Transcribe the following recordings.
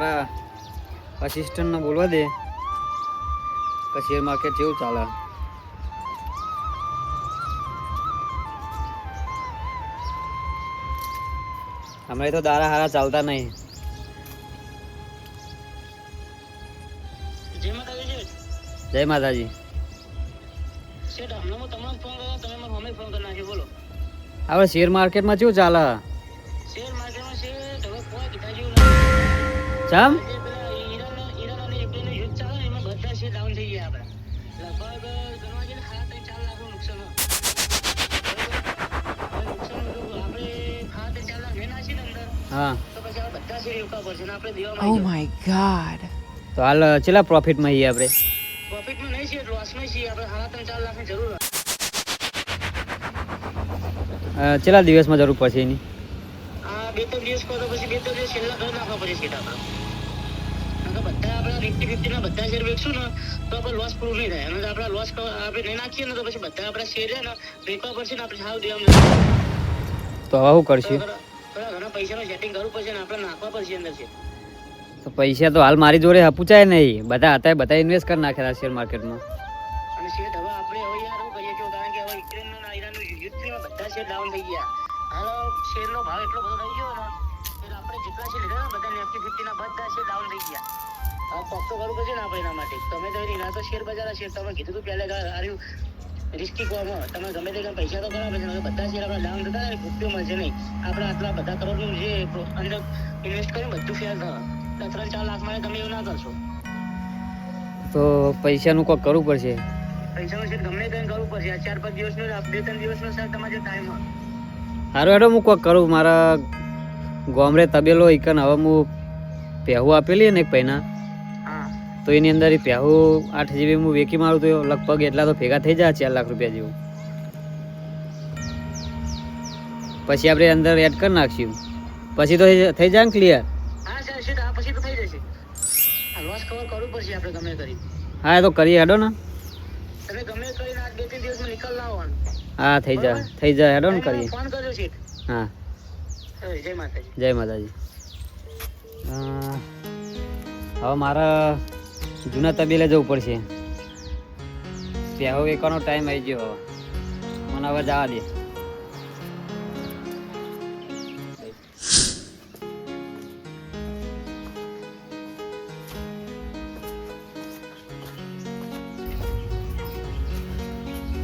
મારા અસિસ્ટન્ટને બોલવા દે કે શેર માર્કેટ કેવું ચાલે. હમણાં તો દારા હારા ચાલતા નહીં. જય માતાજી. હવે શેર માર્કેટમાં કેવું ચાલે? ચમ હા. Oh my god. તો હાલ ચેલા પ્રોફિટમાં છીએ આપણે? પ્રોફિટમાં નહીં છીએ, લોસમાં છીએ આપણે. 3.5 લાખની જરૂર. ચેલા દિવસમાં જરૂર પડશે એની? આ 2-3 દિવસ કહો તો પછી 2-3 દિવસ છેલ્લા ઘર નાખવા પડે છે આપણે. બધા આપણે 50-50 ના બધા શેર વેચશું ને તો આપણે લોસ પ્રૂફ નહીં થાય. અને આપણે લોસ આપણે નહીં નાખીએ ને તો પછી બધા આપણા શેર છે ને વેચવા પડશે ને આપણે સાવ દેવા. તો હવે શું કરશું? ઘણા પૈસાનું સેટિંગ કરવું પડશે ને આપણે નાખવા પડશે અંદર છે. તો પૈસા તો હાલ મારી જોડે પૂછાય નહીં. બધા હતા બધા ઇન્વેસ્ટ કરી નાખ્યા શેર માર્કેટમાં. અને શેર હવે આપણે હવે યાર શું કરીએ છીએ, કારણ કે હવે યુક્રેનનું અને ઈરાનનું યુદ્ધ થયું, બધા શેર ડાઉન થઈ ગયા. હાલ શેરનો ભાવ એટલો બધો થઈ ગયો ને એટલે આપણે જેટલા શેર લીધા ને બધા નિફ્ટી 50 ના બધા શેર ડાઉન થઈ ગયા. આ પગ તો કરવું પડશે ને આપણે એના માટે. તમે તો એના તો શેર બજાર શેર તમે કીધું હતું પહેલા આર્યું રિસ્કી કોમાં તમે ગમે તે પૈસા તો કરવા પડશે. બધા શેર આપણા ડાઉન થતા ને રૂપિયો મળશે નહીં. આપણે આટલા બધા કરોડનું જે અંદર ઇન્વેસ્ટ કર્યું બધું ફેલ થવા 3-4 લાખ માં તમે એવું ના કરશો. તો પૈસાનું કોક કરવું પડશે. પૈસાનું શેર ગમે તેને કરવું પડશે. આ 4-5 દિવસનો 2-3 દિવસનો સર તમારે ટાઈમ હોય. સારું હેડો હું કોક કરું. મારા ગોમરે તબેલો એકન હવે હું પહેવું આપેલી ને એક પૈના, તો એની અંદર એ પહેવું 8 GB હું વેકી મારું તો લગભગ એટલા તો ભેગા થઈ જાય 4 લાખ રૂપિયા જેવું. પછી આપણે અંદર એડ કરી નાખશું પછી તો થઈ જાય ને ક્લિયર. હા સર શેર આ પછી તો થઈ જશે. આ લોસ કવર કરવું પડશે આપણે ગમે કરી. હા એ તો કરીએ હેડો ને. તમે ગમે કરીને આ 2-3 દિવસમાં નિકાલ લાવવાનું. હા થઈ જાય હેડો ને કરીએ. ફોન કરજો શેઠ. હા જય માતાજી. જય માતાજી. હવે મારા જૂના તબેલે જવું પડશે. ત્યાં વેકવાનો ટાઈમ આવી ગયો. હવે મને હવે જવા દે.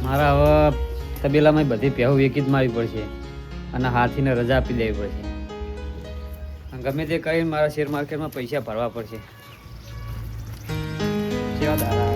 મારા હવે તબેલામાં બધી પહેવું વેકી જ મારવી પડશે અને હાથીને રજા આપી દેવી પડશે. ગમે તે કરીને મારા શેર માર્કેટમાં પૈસા ભરવા પડશે. કેવા દાડા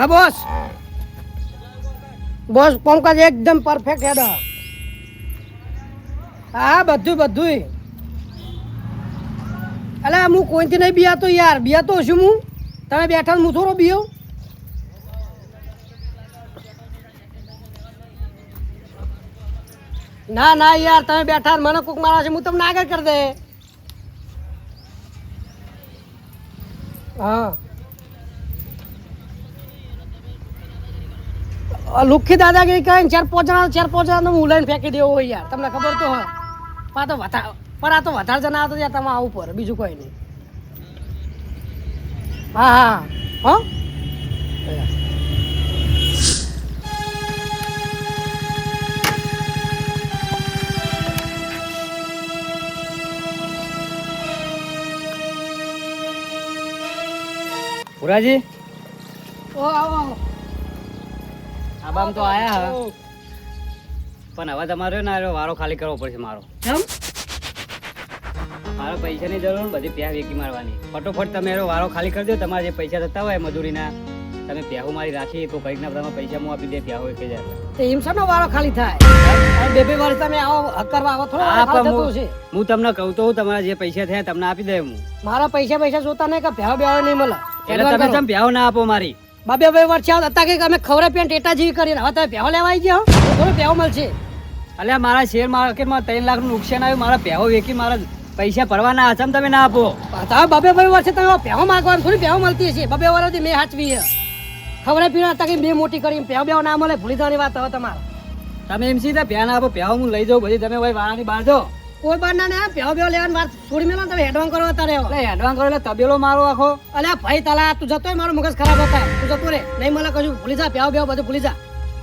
હા બોસ. બોસ પંકજ એકદમ પરફેક્ટ હેડ. હા બધું અલા હું કોઈથી નહીં બિયાતો યાર. બિયાતો છું હું. તમે બેઠા હું થોડો બિયો. ના યાર તમે બેઠા મને કોક મારા છે હું તમને આગળ કરી દે. હા લુખી દાદાગીરી કઈ 4-5 જણા હું ઉલાઈને ફેંકી દેવો હોય યાર. તમને ખબર તો હોય. આ તો વધારે જણા આવતો યાર તમે આવું પડે બીજું કોઈ નહીં. હા પુરાજી આવો. આબામ તો આયા હવે પણ હવે તમારે ને વારો ખાલી કરવો પડશે મારો. મારો પૈસાની જરૂર બધી પ્યા વેકી મારવાની. ફટોફટ તમે વારો ખાલી કરી દો. તમારે જે પૈસા થતા હોય મજૂરીના તમે પ્યાહુ મારી રાખી તો કઈક ના બધામાં પૈસા હું આપી દે પ્યાહુ 1000. તો એમ શાનો વારો ખાલી થાય? બે બે વર્ષ તમે આવો હક કરવા આવો થોડો હા, વારો પણ જતો છે. હું તમને કહું તો હું તમારા જે પૈસા થયા તમને આપી દે હું. મારા પૈસા જોતા નહીં કે ભેવા બેવા નહીં મળે. એટલે તમે જેમ પ્યાહુ ના આપો મારી. બે વર્ષ હતા કે અમે ખવરે પેન્ટ ટેટા જેવી કરીને હવે તમે ભેવા લેવા આવી ગયા હો? થોડો ભેવા મળશે. અલ્યા મારા શેર માર્કેટમાં 3 લાખનું નુકસાન આવ્યું, મારા પ્યાહુ વેકી મારા પૈસા ભરવાના હચમ તમે ના આપો. તમે બે વર્ષે તમે ભેવા માંગવાનું થોડી ભેવા મળતી છે. બે વર્ષથી મેં હાચવી છે. ખવરે પીણા હતા કે મેં મોટી કરી ભેવા બેવા ના મળે ભૂલી જવાની વાત હવે તમારે. તમે એમ સીધા પ્યા ના આપો, પ્યાહુ હું લઈ જાઉં બધી, તમે ભાઈ વાળાની બહાર જાઓ. કોઈ બાર ના ને ભેવા બેવા લેવાની વાત છોડી મેલો તમે એડવાન્સ કરો તારે. એટલે એડવાન્સ કરો એટલે તબેલો મારો આખો. અલ્યા ભાઈ તાલા તું જતો મારો મગજ ખરાબ હતા. તું જતો રે નહીં મળે કશું ભૂલી જા. ભેવા બેવા બધું ભૂલી જા.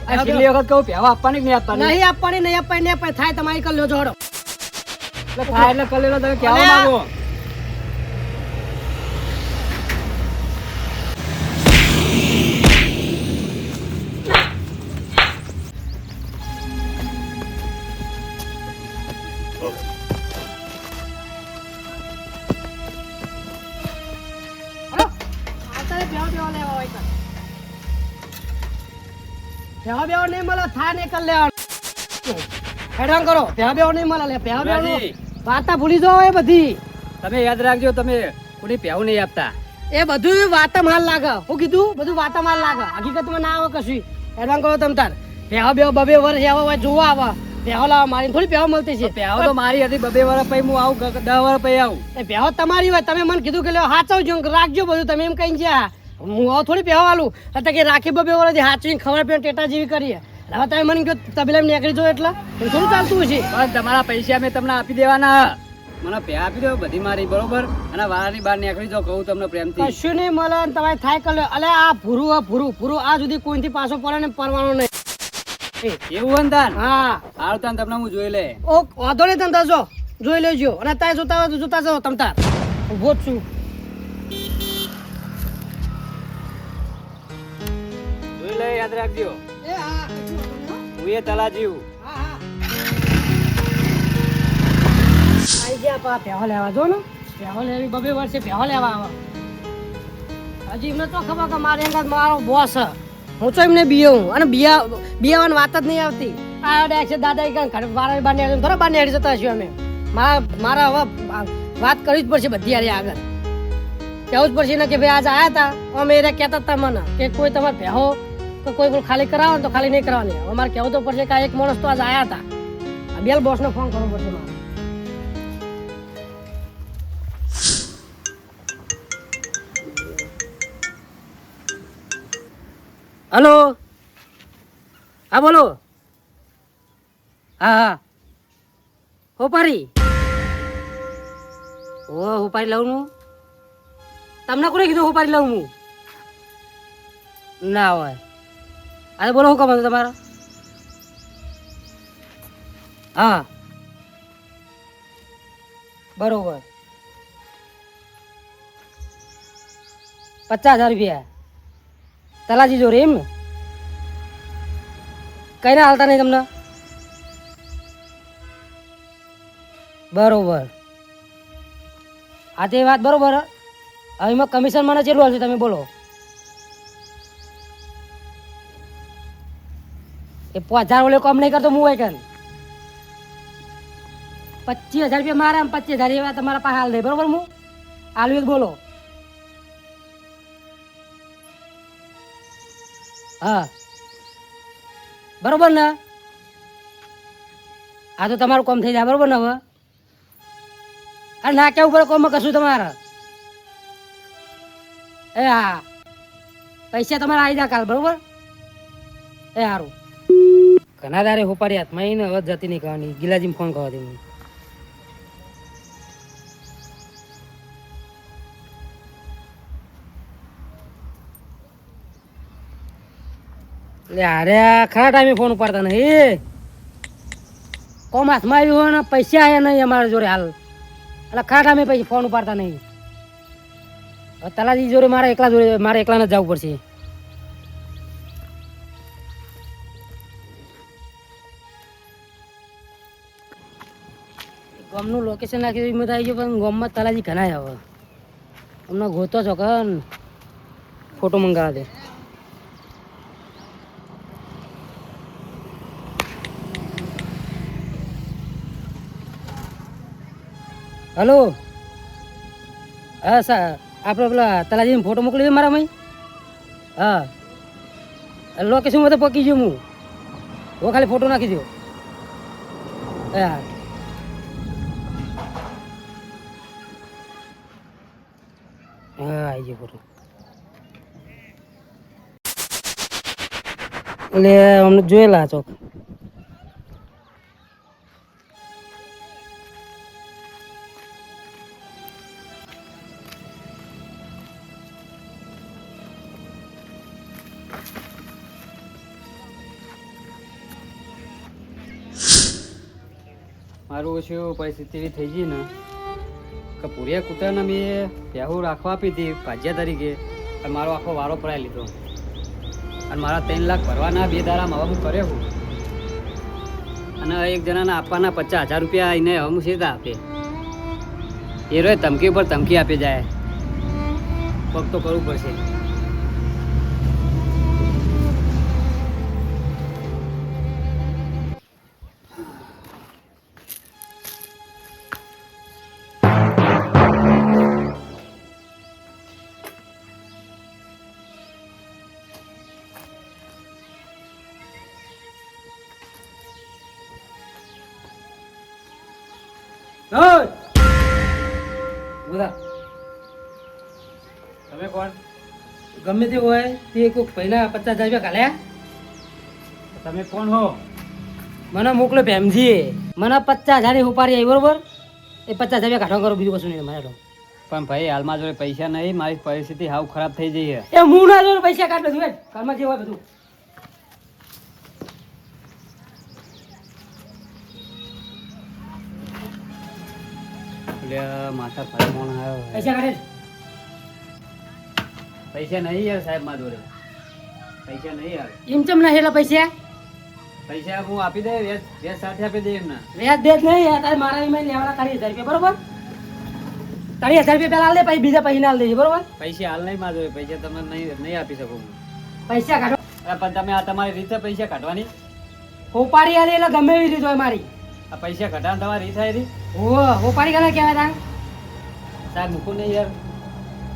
આ છેલ્લી વખત કહું પ્યાહુ આપવાની કે નહીં આપવાની? નહીં આપવાની થાય તમારી કર લો જોડો. એટલે થાય એટલે કરી લો, તમે કહેવા માંગો. ભેવા બેવા નહીં મળે થાય ને કર લેવાનું. હેડવાન કરો. ભેવા બેવા નહીં મળે લે. ભેવા બેવા રાજી. વાતા ભૂલી જાઓ એ બધી. તમે યાદ રાખજો, તમે કોઈ પ્યાહુ નહીં આપતા. એ બધું વાતા માલ લાગે. હું કીધું બધું વાતા માલ લાગે. હકીકતમાં ના આવે કશું. હેડવાન કરો તમ તાર. ભેવા બેવા બે વર્ષ આવા જોવા આવા ભેવા લાવવા મારી થોડી ભેવા મળતી છે. પ્યાહુ તો મારી હતી 2 વર્ષ પછી હું આવું, 10 વર્ષ પછી આવું. એ ભેવા તમારી હોય. તમે મને કીધું કે લ્યો હાચવજો રાખજો બધું. તમે એમ કઈ ગયા હું આવું થોડી ભેવા વાલું હતા કે રાખી 2 વર્ષથી હાચવીને ખબર પેન ટેટા જેવી કરીએ. હવે તમે મને કહો તબેલા નીકળી જાઓ એટલે એ થોડું ચાલતું છે. બસ તમારા પૈસા મેં તમને આપી દેવાના. મને પ્યા આપી દો બધી મારી, બરોબર? અને વાળાની બહાર નીકળી જાઓ, કહું તમને પ્રેમથી. કશું નહીં મળે ને તમારે થાય કર લો. અલે આ ભૂરું આ સુધી કોઈથી પાછો પડે ને પડવાનો નહીં. એવું વંદાન હા આવતા તમને હું જોઈ લે. ઓ વાંધો નહીં તમે જો જોઈ લેજો. અને તારે જોતા હોય તો જોતા જાઓ તમ તાર. ઉભો જ છું. જોઈ લે, યાદ રાખજો. એ હા હું એ તલાજી હું. આઈ ગયા પા ભેવા લેવા જો ને. ભેવા લેવી 2 વર્ષે ભેવા લેવા આવે. હજી એમને તો ખબર કે મારે એમ મારો બોસ છે. હું તો એમને બીવું અને બિયાવાની વાત જ નહીં આવતી. આ ડાયરેક્ટ દાદા ઘર વારા બાર ને થોડા બાર ને જતા હશું અમે. મારા હવે વાત કરવી જ પડશે બધી યાર આગળ. કહેવું જ પડશે ને કે ભાઈ આજે આવ્યા હતા અમે એને કહેતા હતા મને કે કોઈ તમારે ભેહો તો કોઈ ખાલી કરાવો તો ખાલી નહીં કરવાની. અમારે કહેવું તો પડશે કે આ એક માણસ તો આજે આવ્યા હતા. આ બેલ બોસને ફોન કરવો પડશે મારે. હલો હા બોલો. હા હોપારી. હોપારી લઉં હું. તમને કોને કીધું હોપારી લઉં હું? ના હોય. અરે બોલો શું કામ હતું તમારા? હા બરોબર. 50,000 રૂપિયા તલાજી જો રે એમ ને? કઈ ના હાલતા નહીં તમને? બરોબર. આ તે વાત બરોબર. હવે એમાં કમિશન મને કેટલું આવશે તમે બોલો? એ 5,000 ઓલે કામ નહીં કરતો હું હોય કે 25,000 રૂપિયા મારા 25,000 એવા તમારા પાસે હાલ દે બરોબર. હું હાલ બોલો. હા બરોબર ને? આ તો તમારું કામ થઈ જાય બરોબર ને? હવે અરે ના કેવું પડે કોમ કશું તમારે. એ હા પૈસા તમારા આવી જાય કાલ બરોબર. એ સારું. ઘણા દારે હોપારી હાથમાં ને હવે જતી નહીં કહેવાની. ગિલાજીને ફોન કરવા દે. એટલે અરે ખરા ટાઈમે ફોન ઉપાડતા નહીં. કોમ હાથમાં આવ્યું હોય ને પૈસા આવ્યા નહીં અમારા જોડે હાલ. એટલે ખરા ટાઈમે પછી ફોન ઉપાડતા નહીં. તલાજી જોડે મારે એકલાને જ જવું પડશે. ગામનું લોકેશન નાખી હિંમત આવી ગયો પણ ગામમાં તલાજી ઘણા હવે અમને ગોતો છો કે ફોટો મંગાવા દે. હલો હા સર આપણે પેલા તલાજીને ફોટો મોકલી દે મારા મય હા લોકેશન તો પકી ગયો હું ખાલી ફોટો નાખી દો હા આવી ગયો ફોટો એટલે અમને જોયેલા ચોક મારું શું પરિસ્થિતિ એવી થઈ ગઈ ને કે પૂરિયા કૂતરાને મેં પહેવું રાખવા આપી હતી ભાજ્યા તરીકે અને મારો આખો વારો પડાવી લીધો અને મારા 3 લાખ ભરવાના 2 દાડામાં હવે હું કર્યો છું અને એક જણાને આપવાના 50,000 રૂપિયા એને હવે હું સીધા આપે એ રોય ધમકી ઉપર ધમકી આપી જાય પગ તો કરવું પડશે. બોલા તમે કોણ? ગમે તે હોય તે કોઈ પહેલા 50,000 રૂપિયા કાઢ્યા તમે કોણ હો? મને મોકલો ભેમજી મને 50,000 ઉપાડી આવી બરોબર એ 50,000 રૂપિયા કાઢવા કરો બીજું કશું નહીં મારે તો પણ ભાઈ હાલમાં જોડે પૈસા નહીં મારી પરિસ્થિતિ હાવ ખરાબ થઈ જઈ છે. એ હું ના જોડે પૈસા કાઢ બધું ઘરમાં જે હોય બધું એટલે માથા ફરી મોણ આવ્યો પૈસા કાઢે પૈસા નહીં યાર સાહેબ મારા જોડે પૈસા નહીં યાર એમ ચમ ના હેલા પૈસા પૈસા હું આપી દે વ્યાજ સાથે આપી દે એમને વ્યાજ બેજ નહીં તારે મારા એમાં લેવાના 30,000 રૂપિયા બરોબર 30,000 રૂપિયા પહેલા આલ દે પછી બીજા પૈસા આલ દેજે બરોબર પૈસા હાલ નહીં મારા જોડે પૈસા તમને નહીં આપી શકું હું. પૈસા કાઢો અરે પણ તમે આ તમારી રીતે પૈસા કાઢવાની ઉપાડી આલી એટલે ગમે એવી રીત હોય મારી આ પૈસા કાઢવાની તમારી રીત આવી રહી ઓ ઉપાડી કાઢે કહેવાય તા સાહેબ મૂકો નહીં યાર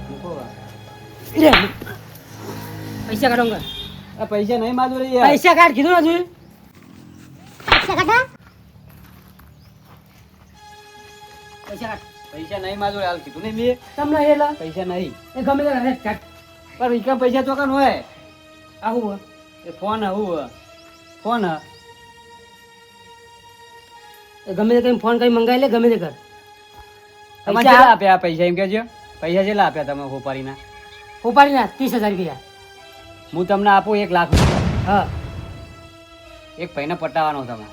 મૂકો લે પૈસા કાઢો અંગા આ પૈસા નહીં મારા જોડે યાર પૈસા કાઢ કીધું ના જોયું પૈસા કાઢા પૈસા કાઢ પૈસા નહીં મારા જોડે હાલ કીધું નહીં મેં તમને હેલા પૈસા નહીં એ ગમે તે કાઢે કાઢ પણ ઈકા પૈસા ચોકન હોય આવું હોય એ ફોન આવું ફોન એ ગમે તે કઈ ફોન કરી મંગાવી લે ગમે તે કર તમે પૈસા કેટલા આપ્યા આ પૈસા એમ કહેજો પૈસા કેટલા આપ્યા તમે હોપારીના ઉપાડી ના 30,000 રૂપિયા હું તમને આપું 1 લાખ રૂપિયા હા એક ભાઈને પટાવવાનો તમે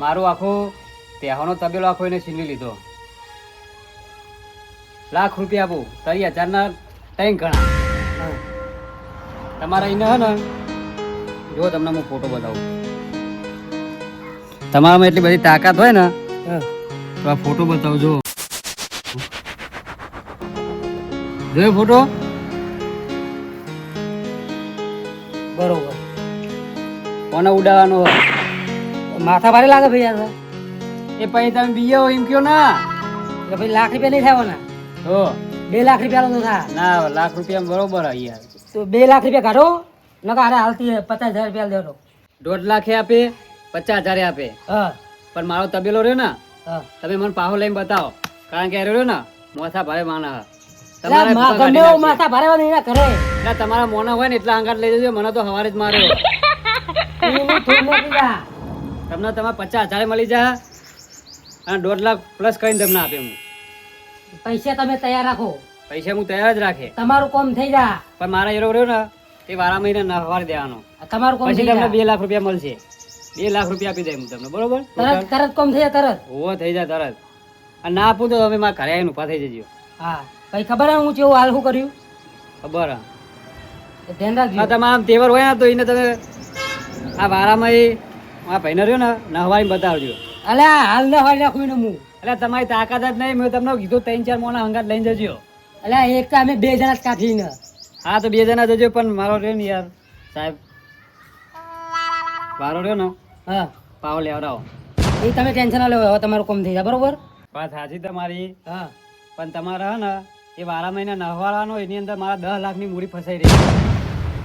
મારું આખું પહેવાનો તબેલો આખો એને છીનવી લીધો લાખ રૂપિયા આપું 30,000 3 ગણા હા તમારા એને હે ને જો તમને હું ફોટો બતાવું તમારામાં એટલી બધી તાકાત હોય ને હા તો આ ફોટો બતાવું જો જોયો ફોટો બરોબર કોને ઉડાવવાનો હોય માથા ભારે લાગે ભાઈ યાર એ પછી તમે બીએ હો એમ કયો ના એટલે ભાઈ લાખ રૂપિયા નહીં થવાના તો 2 લાખ રૂપિયા તો થા ના લાખ રૂપિયા બરોબર હે યાર તો 2 લાખ રૂપિયા કાઢો નકા હારે હાલતી 50,000 રૂપિયા દેતો 1.5 લાખ આપે 50,000 આપે હા પણ મારો તબેલો રહ્યો ને હા તમે મને પાહો લઈને બતાવો કારણ કે એ રહ્યો ને મોથા ભારે માના એટલે ગમે એવો માથા ભારે નહીં ના કરે તમારા મોના હોય ને એટલા અંગાટ લઈ જજો મને તો હવારે જ માર્યો એનું થોડું નથી જા. તમને તમારે 50,000 મળી જાય અને 1.5 લાખ પ્લસ કરીને તમને આપે હું પૈસા તમે તૈયાર રાખો પૈસા હું તૈયાર જ રાખે તમારું કામ થઈ જા પણ મારા એરો રહ્યો ને તે વારા મહિને ના હવારે દેવાનો તમારું કામ પછી થઈ તમને જા 2 લાખ રૂપિયા મળશે 2 લાખ રૂપિયા આપી દે હું તમને બરોબર તરત તરત કામ થઈ જા તરત ઓવો થઈ જાય તરત અને ના આપું તો તમે મારા ઘરે આવીને ઉભા થઈ જજો હા કઈ ખબર હે હું કેવું હાલ શું કર્યું ખબર હે? એ ધ્યાન રાખજો આ તમારા આમ તેવર હોય ને તો એને તમે આ વારામાં એ આ ભાઈને રહ્યો ને નહવાઈને બતાવજો અલ્યા હાલ ન હોય રાખું ને હું એટલે તમારી તાકાત જ નહીં મેં તમને કીધું 3-4 મોના હંગાત લઈને જજો અલ્યા એક તો અમે 2 જણા જ કાઢી ને હા તો 2 જણા જજો પણ મારો રહ્યો ને યાર સાહેબ મારો રહ્યો ને હા પાવ લેવડાવો એ તમે ટેન્શન ના લેવો હવે તમારું કામ થઈ જાય બરોબર વાત સાચી તમારી, હા પણ તમારે હે ને એ 12 મહિના નહવાળાનો એની અંદર મારા 10 લાખની મૂડી ફસાઈ રહી.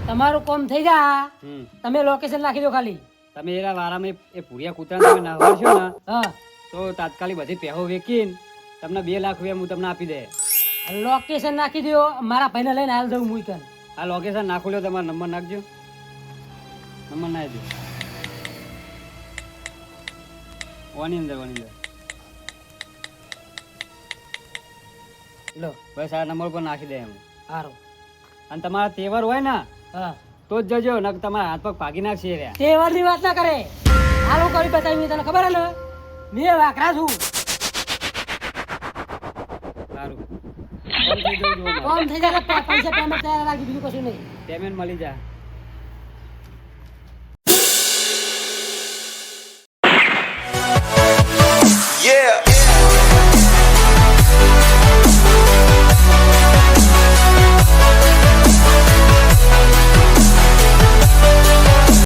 તમારું કામ થઈ જા, હમ તમે લોકેશન નાખી દો ખાલી. તમે એના વારામાં એ ભૂરિયા કૂતરાને તમે નહવાડશો ને હા તો તાત્કાલિક બધી પહેવો વેચીને તમને 2 લાખ રૂપિયા હું તમને આપી દે. લોકેશન નાખી દો, મારા ભાઈને લઈને હાલ દઉં હું તને. આ લોકેશન નાખો લ્યો, તમારો નંબર નાખજો. નંબર નાખજો ઓની અંદર લો બસ આ નંબર પર નાખી દે એમ. સારું. અને તમારા તેવર હોય ને હા તો જ જજો, નક તમારા હાથ પગ ભાગી નાખશે રે. તહેવારની વાત ના કરે, હાલો કરી બતાવી તને ખબર હે ને, મેં વાકરા છું. સારું કોલ થઈ જવું જોઈએ. કામ થઈ જાય, પૈસા પેમેન્ટ તૈયાર રાખી, બીજું કશું નહીં. પેમેન્ટ મળી જાય.